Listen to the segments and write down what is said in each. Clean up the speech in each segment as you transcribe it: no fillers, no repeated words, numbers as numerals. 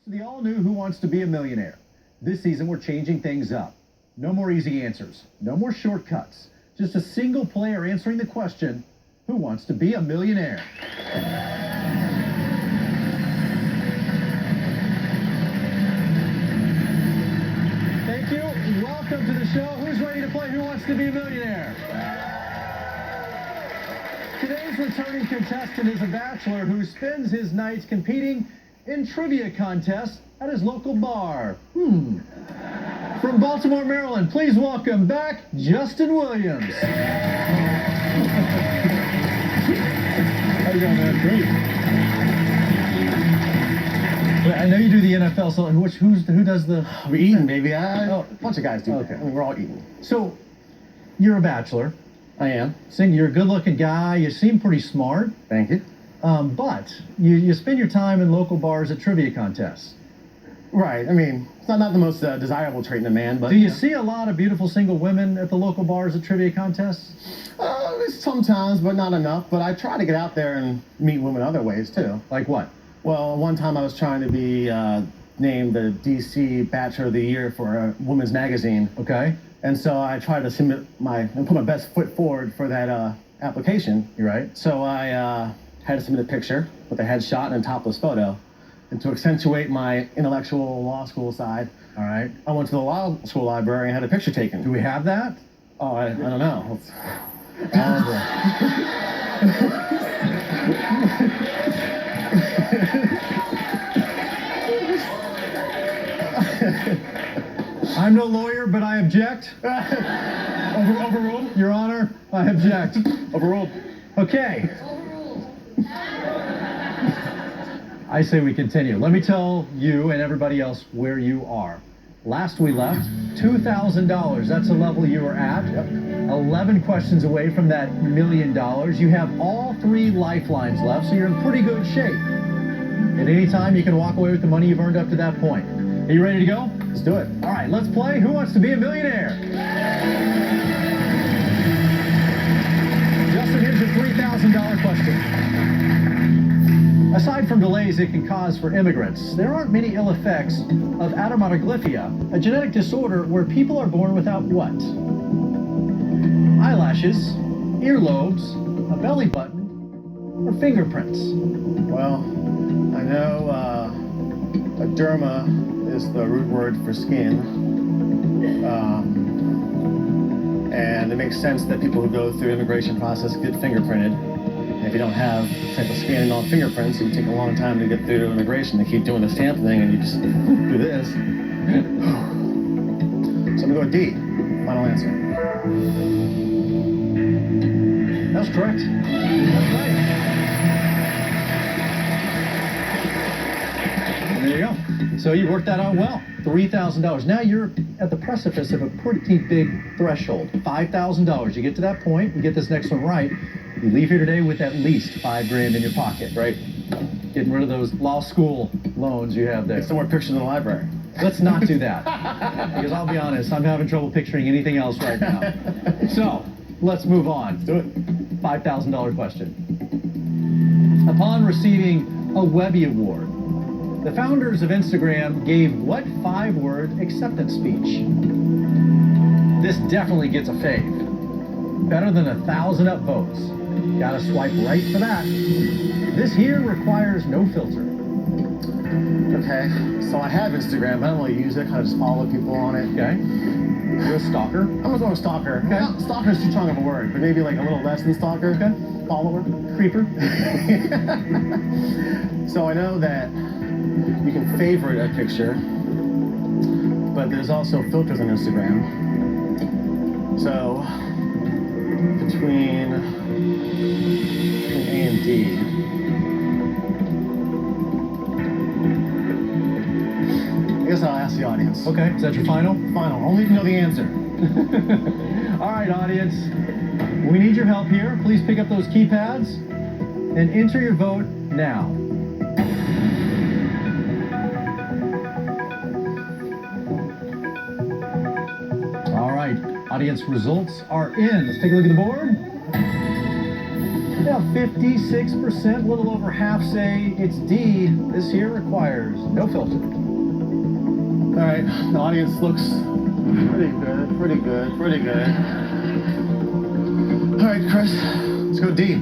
The all new Who Wants to Be a Millionaire. This season, we're changing things up. No more easy answers, no more shortcuts. Just a single player answering the question, who wants to be a millionaire? Thank you. Welcome to the show. Who's ready to play Who Wants to Be a Millionaire? Today's returning contestant is a bachelor who spends his nights competing in trivia contests at his local bar. From Baltimore, Maryland, please welcome back Justin Williams. How you doing, man? Great. I know you do the NFL, so who does the... We're eating, baby. A bunch of guys do. Okay. I mean, we're all eating. So, you're a bachelor. I am. You're a good-looking guy. You seem pretty smart. Thank you. But you spend your time in local bars at trivia contests. Right. I mean, it's not the most desirable trait in a man, but... Do you see a lot of beautiful single women at the local bars at trivia contests? Sometimes, but not enough. But I try to get out there and meet women other ways, too. Like what? Well, one time I was trying to be named the DC Bachelor of the Year for a women's magazine. Okay. And so I tried to put my best foot forward for that application. You're right. So I had to submit a picture with a headshot and a topless photo. And to accentuate my intellectual law school side, All right. I went to the law school library and had a picture taken. Do we have that? Oh, I don't know. I'm no lawyer, but I object. Overruled? Your Honor, I object. Overruled. Okay. I say we continue. Let me tell you and everybody else where you are. Last we left, $2,000. That's the level you were at. Yep. 11 questions away from that $1 million. You have all 3 lifelines left, so you're in pretty good shape. At any time, you can walk away with the money you've earned up to that point. Are you ready to go? Let's do it. All right, let's play Who Wants to Be a Millionaire? Justin, here's your $3,000 question. Aside from delays it can cause for immigrants, there aren't many ill effects of adermatoglyphia, a genetic disorder where people are born without what? Eyelashes, earlobes, a belly button, or fingerprints? Well, I know a derma is the root word for skin. And it makes sense that people who go through the immigration process get fingerprinted. If you don't have the type of skin and all fingerprints, it would take a long time to get through immigration. They keep doing the stamp thing and you just do this. So I'm gonna go with D. Final answer. That's correct. That's right. And there you go. So you worked that out well. $3,000. Now you're at the precipice of a pretty big threshold. $5,000. You get to that point, you get this next one right, you leave here today with at least $5,000 in your pocket, right? Getting rid of those law school loans you have there. Get some more pictures in the library. Let's not do that. Because I'll be honest, I'm having trouble picturing anything else right now. So, let's move on. Let's do it. $5,000 question. Upon receiving a Webby Award, the founders of Instagram gave what 5-word acceptance speech? This definitely gets a fave. Better than 1,000 upvotes. Gotta swipe right for that. This here requires no filter. Okay, so I have Instagram, but I don't really use it. I just follow people on it. Okay. You're a stalker. I'm gonna go with stalker. Okay. Well, stalker is too strong of a word, but maybe like a little less than stalker. Okay. Follower. Creeper. So I know that you can favorite a picture, but there's also filters on Instagram. So between A and D, I guess I'll ask the audience. Okay, is that your final? Final, only if you know the answer. All right, audience. We need your help here. Please pick up those keypads and enter your vote now. All right, audience results are in. Let's take a look at the board. We have 56%, a little over half say it's D. This here requires no filter. All right, the audience looks pretty good, pretty good, pretty good. All right, Chris, let's go D.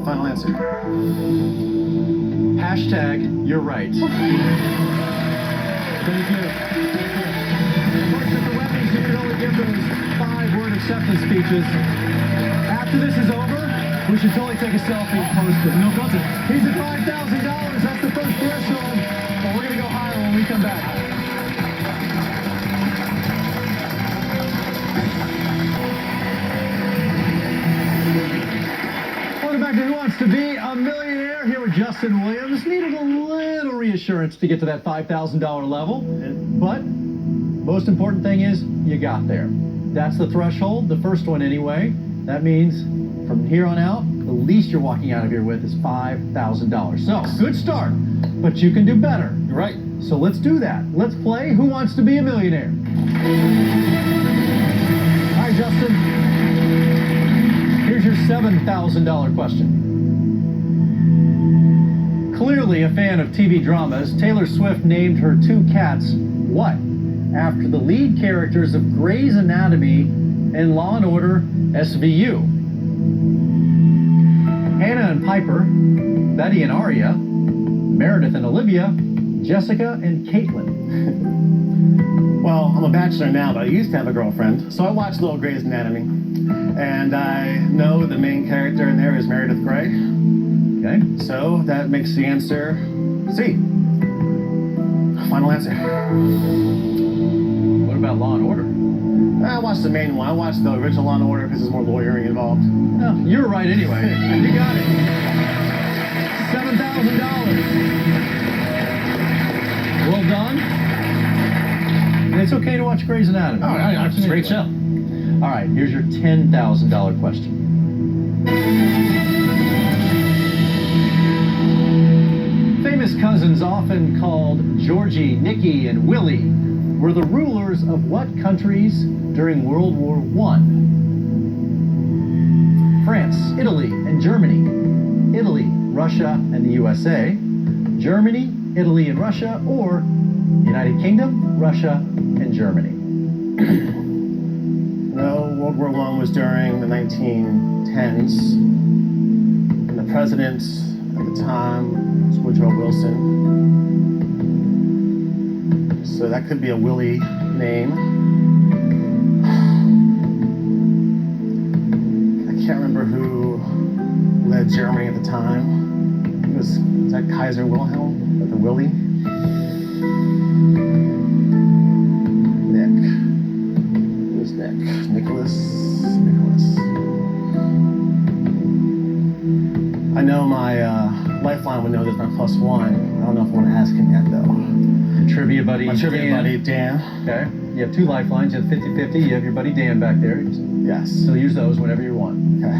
Final answer. Hashtag, you're right. Thank you. Of course, at the weapons, you can only give those 5-word acceptance speeches. After this is over, we should totally take a selfie and post it. No filter. He's at $5,000. That's the first threshold. But we're going to go higher when we come back. Welcome back to Who Wants to Be a Millionaire? Here with Justin Williams. Needed a little reassurance to get to that $5,000 level. But most important thing is you got there. That's the threshold, the first one anyway. That means from here on out, the least you're walking out of here with is $5,000. So, good start, but you can do better. You're right. So let's do that. Let's play Who Wants to Be a Millionaire? Hi, Justin. Here's your $7,000 question. Clearly a fan of TV dramas, Taylor Swift named her 2 cats what? After the lead characters of Grey's Anatomy and Law & Order SVU. Hannah and Piper, Betty and Aria, Meredith and Olivia, Jessica and Caitlin. Well, I'm a bachelor now, but I used to have a girlfriend, so I watched Little Grey's Anatomy. And I know the main character in there is Meredith Grey. Okay. So that makes the answer C. Final answer. What about Law & Order? I watched the main one. I watched the original Law & Order because there's more lawyering involved. No, you were right anyway. You got it. $7,000. Well done. And it's okay to watch Grey's Anatomy. Oh, it's a great show. All right, here's your $10,000 question. Famous cousins, often called Georgie, Nicky, and Willie, were the rulers of what countries during World War I? France, Italy, and Germany. Italy, Russia, and the USA. Germany, Italy, and Russia, or United Kingdom, Russia, and Germany. No, World War I was during the 1910s. And the president at the time was Woodrow Wilson. So that could be a Willie name. I can't remember who led Germany at the time. Was that Kaiser Wilhelm? Or the Willie? Nick. Who's Nick? Nicholas. I know my Lifeline would know there's my +1. I don't know if I want to ask him yet, though. Your trivia buddy, My trivia Dan. buddy, Dan. Okay. You have 2 lifelines. You have 50-50. You have your buddy Dan back there. Yes. So use those whenever you want. Okay.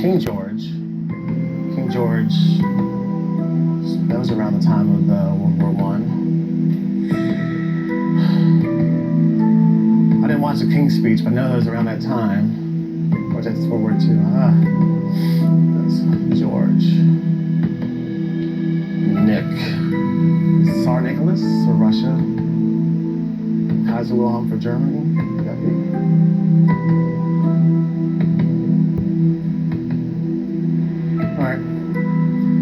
King George. King George. That was around the time of World War I. I didn't watch the King's Speech, but I know that was around that time. Or that's World War II. That's George. Nick. Tsar Nicholas for Russia. Kaiser Wilhelm for Germany. Could that be? Alright.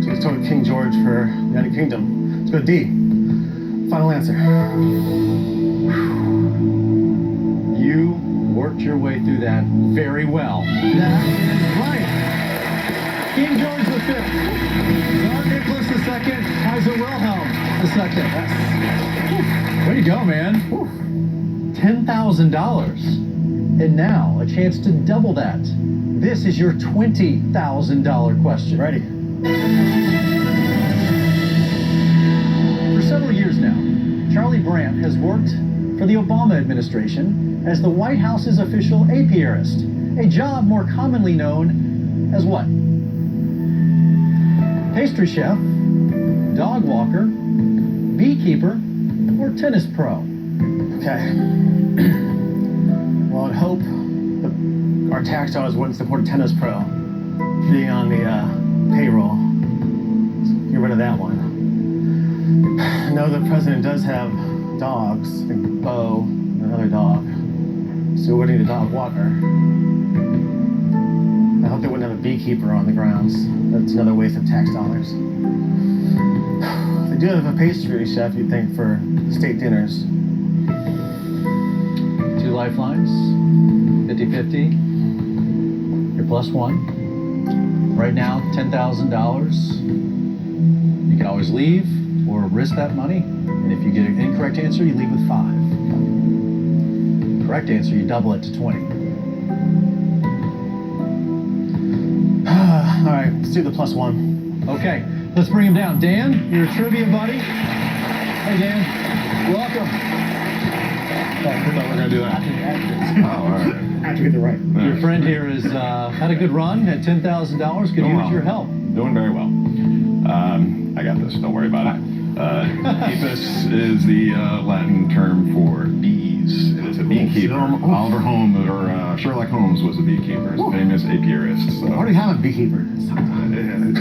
So let's go with King George for United Kingdom. Let's go D. Final answer. You worked your way through that very well. That is right. King George V, Tsar Nicholas II, Kaiser Wilhelm II. Yes. Way to go, man. $10,000. And now, a chance to double that. This is your $20,000 question. Ready? For several years now, Charlie Brandt has worked for the Obama administration as the White House's official apiarist, a job more commonly known as what? Pastry chef, dog walker, beekeeper, or tennis pro? Okay. Well, I'd hope our tax dollars wouldn't support a tennis pro being on the payroll. Let's get rid of that one. I know the president does have dogs, I think Bo, and another dog. So we would need a dog walker. I hope they wouldn't have a beekeeper on the grounds. That's another waste of tax dollars. They do have a pastry chef, you'd think, for state dinners. 2 lifelines, 50-50. You're plus 1. Right now, $10,000. You can always leave or risk that money. And if you get an incorrect answer, you leave with 5. Correct answer, you double it to 20. All right, let's do the plus 1. Okay, let's bring him down. Dan, you're a trivia buddy. Hey, Dan. Welcome. I thought we were going to do that. Oh, all right. After we get it right. Your friend here has had a good run, had $10,000. Could Doing use well. your help. Doing very well. I got this. Don't worry about it. Apis is the Latin term for bees. It is a beekeeper. Oliver Holmes or Sherlock Holmes was a beekeeper. He's a famous apiarist. So. I already have a beekeeper.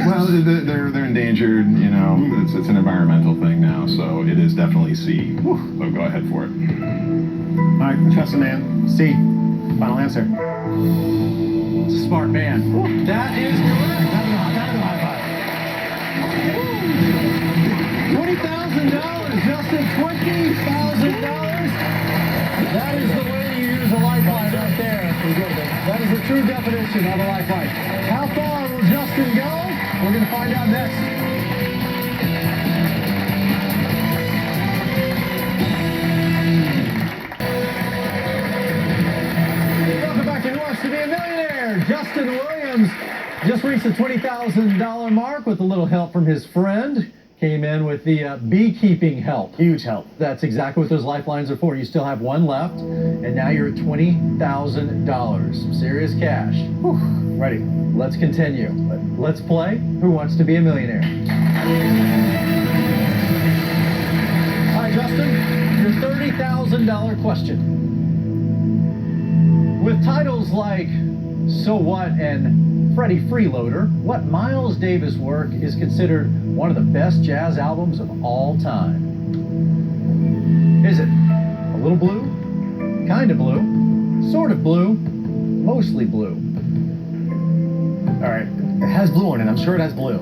Well, they're endangered. You know, it's an environmental thing now. So it is definitely C. So go ahead for it. All right, trust the man. C. Final answer. It's a smart man. That is correct. $20,000, Justin. $20,000. That is the way you use a lifeline right there. That is the true definition of a lifeline. How far will Justin go? We're going to find out next. Welcome back to Who Wants to Be a Millionaire? Justin Williams just reached the $20,000 mark with a little help from his friend. Came in with the beekeeping help. Huge help. That's exactly what those lifelines are for. You still have 1 left, and now you're at $20,000. Some serious cash. Whew. Ready. Let's continue. Let's play Who Wants to Be a Millionaire? Hi, Justin. Your $30,000 question. With titles like So What and Freddie Freeloader, what Miles Davis work is considered one of the best jazz albums of all time? Is it a little blue, kind of blue, sort of blue, mostly blue? All right. It has blue on it. I'm sure it has blue.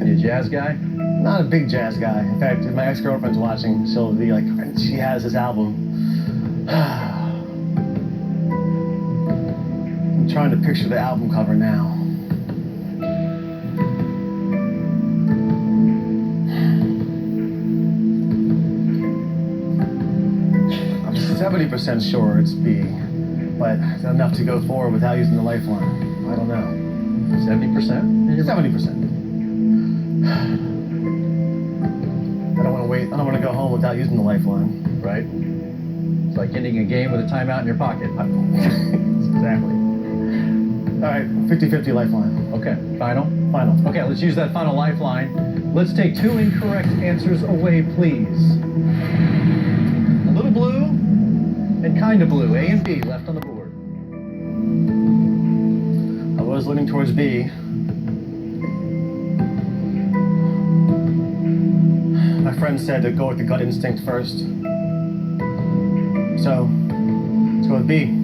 You a jazz guy? Not a big jazz guy. In fact, if my ex-girlfriend's watching, she'll be like, she has this album. I'm trying to picture the album cover now. I'm 70% sure it's B, but it's enough to go forward without using the lifeline. I don't know. 70%? 70%. I don't want to wait. I don't want to go home without using the lifeline. Right? It's like ending a game with a timeout in your pocket. Exactly. All right, 50-50 lifeline. Okay, final? Final. Okay, let's use that final lifeline. Let's take 2 incorrect answers away, please. A little blue and kind of blue. A and B left on the board. I was leaning towards B. My friend said to go with the gut instinct first. So, let's go with B.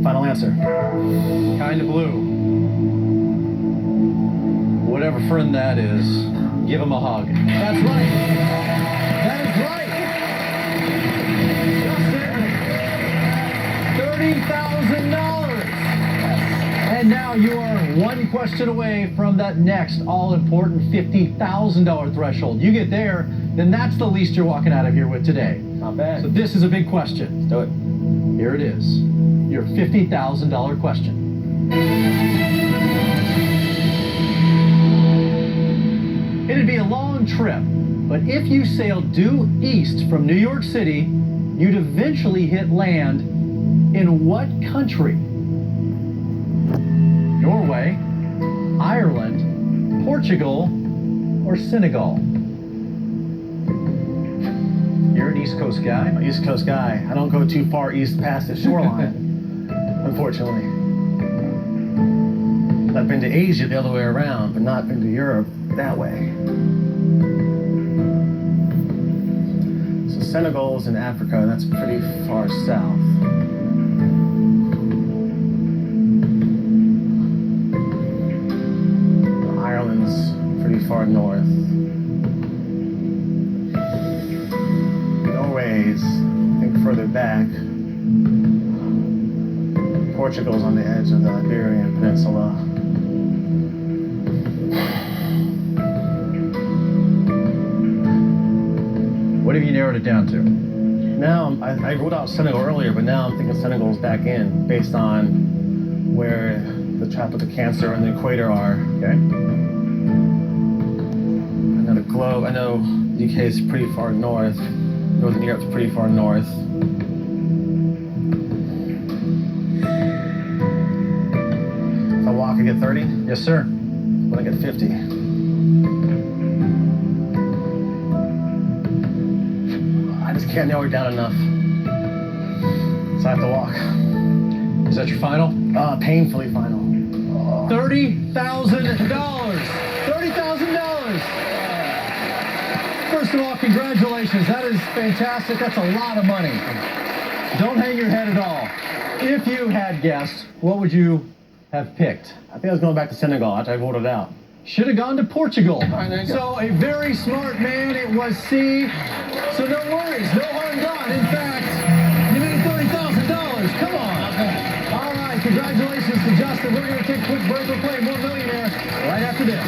Final answer. Kind of blue. Whatever friend that is, give him a hug. That's right. That is right. Justin, $30,000. And now you are 1 question away from that next all-important $50,000 threshold. You get there, then that's the least you're walking out of here with today. Not bad. So this is a big question. Let's do it. Here it is. Your $50,000 question. It'd be a long trip, but if you sailed due east from New York City, you'd eventually hit land in what country? Norway, Ireland, Portugal, or Senegal? Here it an East Coast guy. I'm an East Coast guy. I don't go too far east past the shoreline, unfortunately. I've been to Asia the other way around, but not been to Europe that way. So Senegal's in Africa, and that's pretty far south. Ireland's pretty far north. Norway's, I think, further back. Portugal's on the edge of the Iberian Peninsula. What have you narrowed it down to? Now, I ruled out Senegal earlier, but now I'm thinking Senegal's back in based on where the tropical Cancer and the equator are. Okay. I know the globe, I know the UK is pretty far north. Northern Europe's pretty far north. If I walk, I get 30. Yes, sir. When I get 50. I just can't narrow it down enough. So I have to walk. Is that your final? Painfully final. $30,000. $30,000. First of all, congratulations. That is fantastic. That's a lot of money. Don't hang your head at all. If you had guessed, what would you have picked? I think I was going back to Senegal after I voted out. Should have gone to Portugal. right, there you go. So a very smart man. It was C. So no worries. No harm done. In fact, you made $30,000. Come on. All right. Congratulations to Justin. We're going to take a quick break. We'll play more Millionaire right after this.